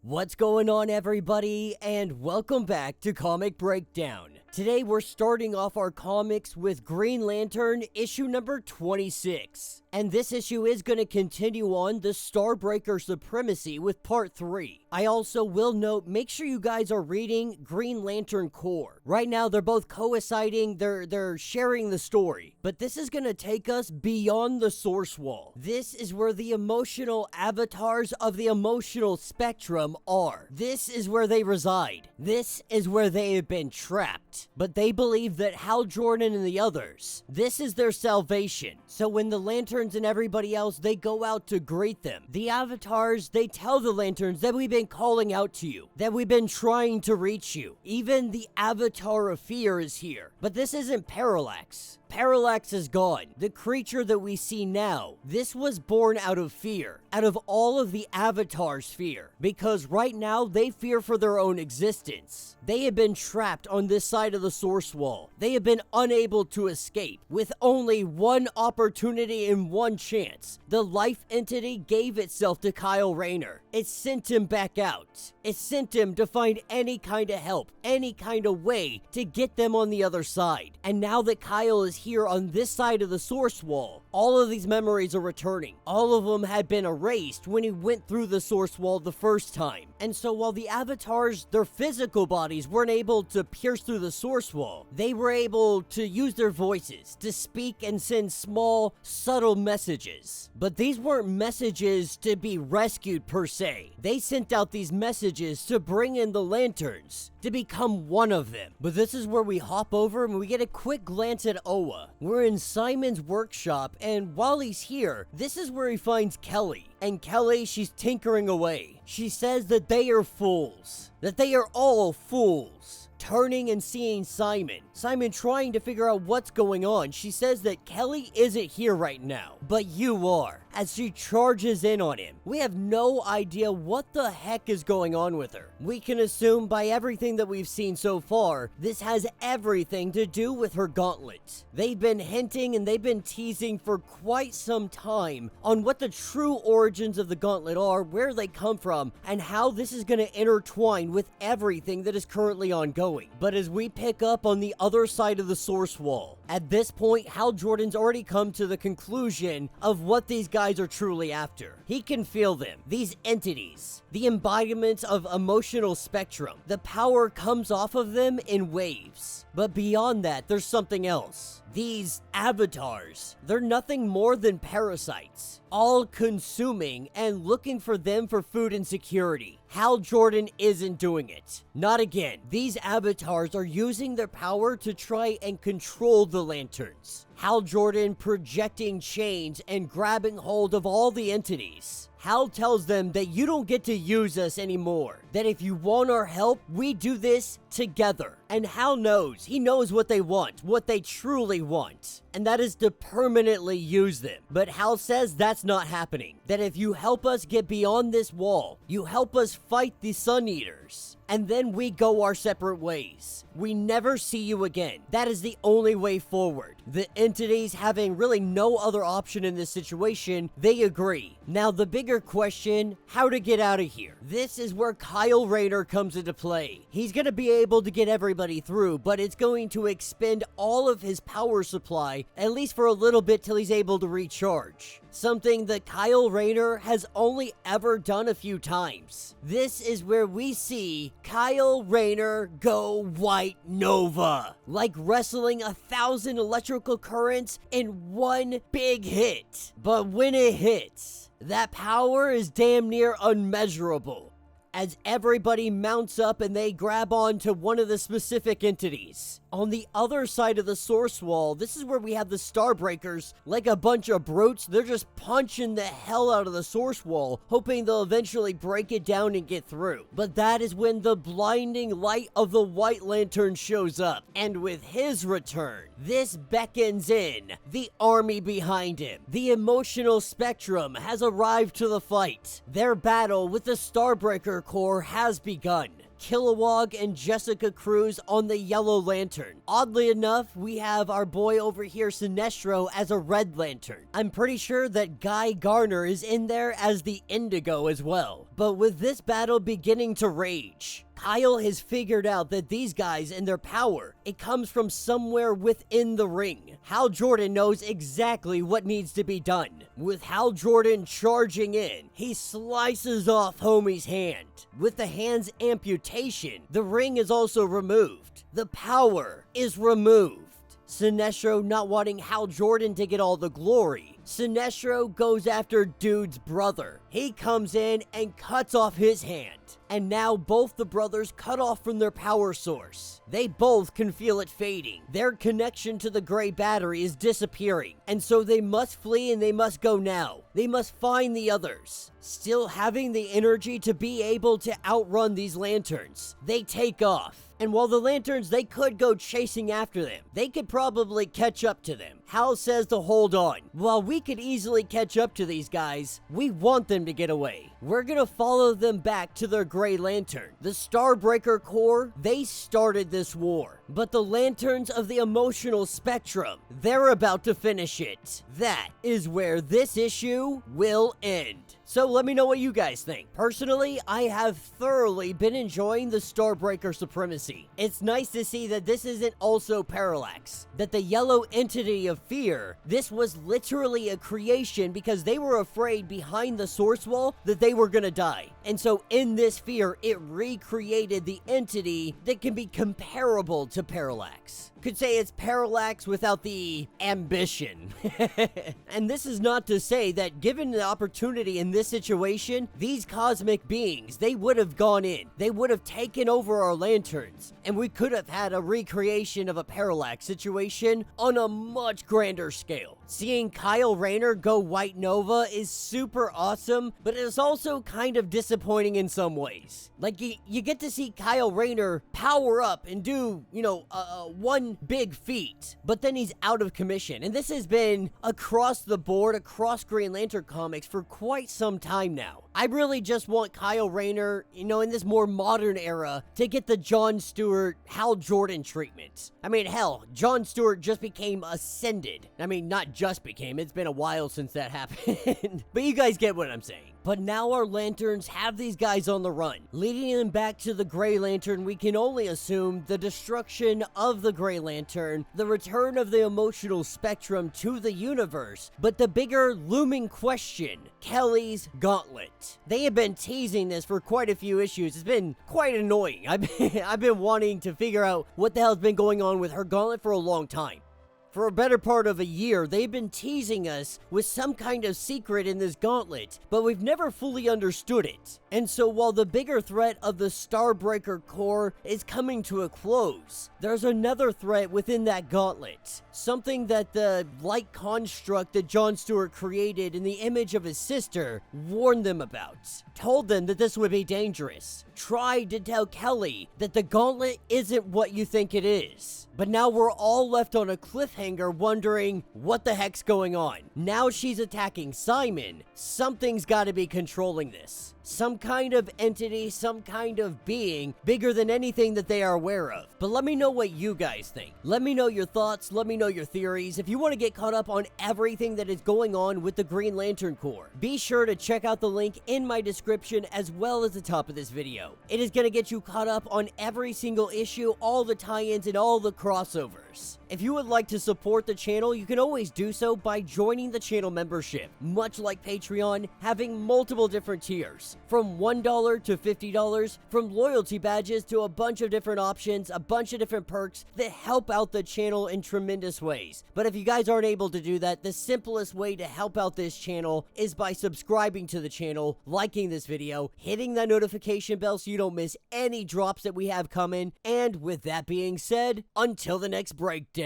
What's going on, everybody, and welcome back to Comic Breakdown. Today we're starting off our comics with Green Lantern issue number 26. And this issue is going to continue on the Starbreaker supremacy with part 3. I also will note, make sure you guys are reading Green Lantern Corps. Right now they're both coinciding, they're sharing the story. But this is going to take us beyond the source wall. This is where the emotional avatars of the emotional spectrum are. This is where they reside. This is where they have been trapped. But they believe that Hal Jordan and the others, this is their salvation. So when the Lanterns and everybody else, they go out to greet them, the avatars, they tell the Lanterns that we've been calling out to you, that we've been trying to reach you. Even the Avatar of Fear is here. But this isn't Parallax. Parallax is gone. The creature that we see now, this was born out of fear, out of all of the Avatar's fear, because right now they fear for their own existence. They have been trapped on this side of the source wall. They have been unable to escape. With only one opportunity and one chance, the life entity gave itself to Kyle Rayner. It sent him back out. It sent him to find any kind of help, any kind of way to get them on the other side. And now that Kyle is here on this side of the source wall, all of these memories are returning. All of them had been erased when he went through the source wall the first time. And so while the avatars, their physical bodies weren't able to pierce through the source wall, they were able to use their voices to speak and send small, subtle messages. But these weren't messages to be rescued per se. They sent out these messages to bring in the Lanterns, to become one of them. But this is where we hop over and we get a quick glance at Oa. We're in Simon's workshop, and while he's here, this is where he finds Kelly. And Kelly, she's tinkering away. She says that they are fools. That they are all fools. Turning and seeing Simon. Simon trying to figure out what's going on. She says that Kelly isn't here right now, but you are. As she charges in on him, we have no idea what the heck is going on with her. We can assume by everything that we've seen so far, this has everything to do with her gauntlet. They've been hinting and they've been teasing for quite some time on what the true origins of the gauntlet are, where they come from, and how this is going to intertwine with everything that is currently ongoing. But as we pick up on the other side of the source wall, at this point, Hal Jordan's already come to the conclusion of what these guys are truly after. He can feel them, these entities, the embodiments of emotional spectrum. The power comes off of them in waves. But beyond that, there's something else. These avatars, they're nothing more than parasites, all consuming and looking for them for food and security. Hal Jordan isn't doing it. Not again. These avatars are using their power to try and control the Lanterns. Hal Jordan projecting chains and grabbing hold of all the entities. Hal tells them that you don't get to use us anymore. That if you want our help, we do this together. And Hal knows. He knows what they want, what they truly want. And that is to permanently use them. But Hal says that's not happening. That if you help us get beyond this wall, you help us fight the Sun Eaters, and then we go our separate ways. We never see you again. That is the only way forward. The entities, having really no other option in this situation, they agree. Now the bigger question, how to get out of here. This is where Kyle Rayner comes into play. He's going to be able to get everybody through, but it's going to expend all of his power supply, at least for a little bit till he's able to recharge. Something that Kyle Rayner has only ever done a few times. This is where we see Kyle Rayner go White Nova. Like wrestling 1,000 electrical currents in one big hit. But when it hits, that power is damn near unmeasurable. As everybody mounts up and they grab on to one of the specific entities. On the other side of the source wall, this is where we have the Starbreakers, like a bunch of brutes. They're just punching the hell out of the source wall, hoping they'll eventually break it down and get through. But that is when the blinding light of the White Lantern shows up. And with his return, this beckons in the army behind him. The emotional spectrum has arrived to the fight. Their battle with the Starbreaker Corps has begun. Kilowog and Jessica Cruz on the Yellow Lantern. Oddly enough, we have our boy over here, Sinestro, as a Red Lantern. I'm pretty sure that Guy Garner is in there as the Indigo as well. But with this battle beginning to rage, Kyle has figured out that these guys and their power, it comes from somewhere within the ring. Hal Jordan knows exactly what needs to be done. With Hal Jordan charging in, he slices off Homie's hand. With the hand's amputation, the ring is also removed. The power is removed. Sinestro not wanting Hal Jordan to get all the glory, Sinestro goes after Dude's brother. He comes in and cuts off his hand. And now both the brothers cut off from their power source. They both can feel it fading. Their connection to the gray battery is disappearing. And so they must flee and they must go now. They must find the others. Still having the energy to be able to outrun these lanterns, they take off. And while the lanterns, they could go chasing after them, they could probably catch up to them. Hal says to hold on. While we could easily catch up to these guys, we want them to get away. We're gonna follow them back to their gray lantern. The Starbreaker Corps, they started this war. But the lanterns of the emotional spectrum, they're about to finish it. That is where this issue will end. So let me know what you guys think. Personally, I have thoroughly been enjoying the Starbreaker supremacy. It's nice to see that this isn't also Parallax. That the yellow entity of fear, this was literally a creation because they were afraid behind the source wall that they were gonna die. And so in this fear, it recreated the entity that can be comparable to Parallax. Could say it's Parallax without the ambition. And this is not to say that given the opportunity in this situation, these cosmic beings, they would have gone in. They would have taken over our lanterns. And we could have had a recreation of a Parallax situation on a much grander scale. Seeing Kyle Rayner go White Nova is super awesome, but it is also kind of disappointing in some ways. Like, you get to see Kyle Rayner power up and do, one big feat, but then he's out of commission. And this has been across the board, across Green Lantern comics for quite some time now. I really just want Kyle Rayner, in this more modern era, to get the John Stewart, Hal Jordan treatment. I mean, hell, John Stewart just became Ascended. I mean, not just became, it's been a while since that happened. But you guys get what I'm saying. But now our lanterns have these guys on the run. Leading them back to the Gray Lantern, we can only assume the destruction of the Gray Lantern, the return of the emotional spectrum to the universe, but the bigger looming question, Kelly's gauntlet. They have been teasing this for quite a few issues. It's been quite annoying. I've been wanting to figure out what the hell's been going on with her gauntlet for a long time. For a better part of a year, they've been teasing us with some kind of secret in this gauntlet, but we've never fully understood it. And so while the bigger threat of the Starbreaker Corps is coming to a close, there's another threat within that gauntlet. Something that the light construct that John Stewart created in the image of his sister warned them about. Told them that this would be dangerous. Tried to tell Kelly that the gauntlet isn't what you think it is. But now we're all left on a cliffhanger wondering what the heck's going on. Now she's attacking Simon. Something's got to be controlling this. Some kind of entity, some kind of being bigger than anything that they are aware of. But let me know what you guys think. Let me know your thoughts. Let me know your theories. If you want to get caught up on everything that is going on with the Green Lantern Corps, be sure to check out the link in my description as well as the top of this video. It is going to get you caught up on every single issue, all the tie-ins, and all the crossovers. If you would like to support the channel, you can always do so by joining the channel membership. Much like Patreon, having multiple different tiers, from $1 to $50, from loyalty badges to a bunch of different options, a bunch of different perks that help out the channel in tremendous ways. But if you guys aren't able to do that, the simplest way to help out this channel is by subscribing to the channel, liking this video, hitting that notification bell so you don't miss any drops that we have coming. And with that being said, until the next breakdown.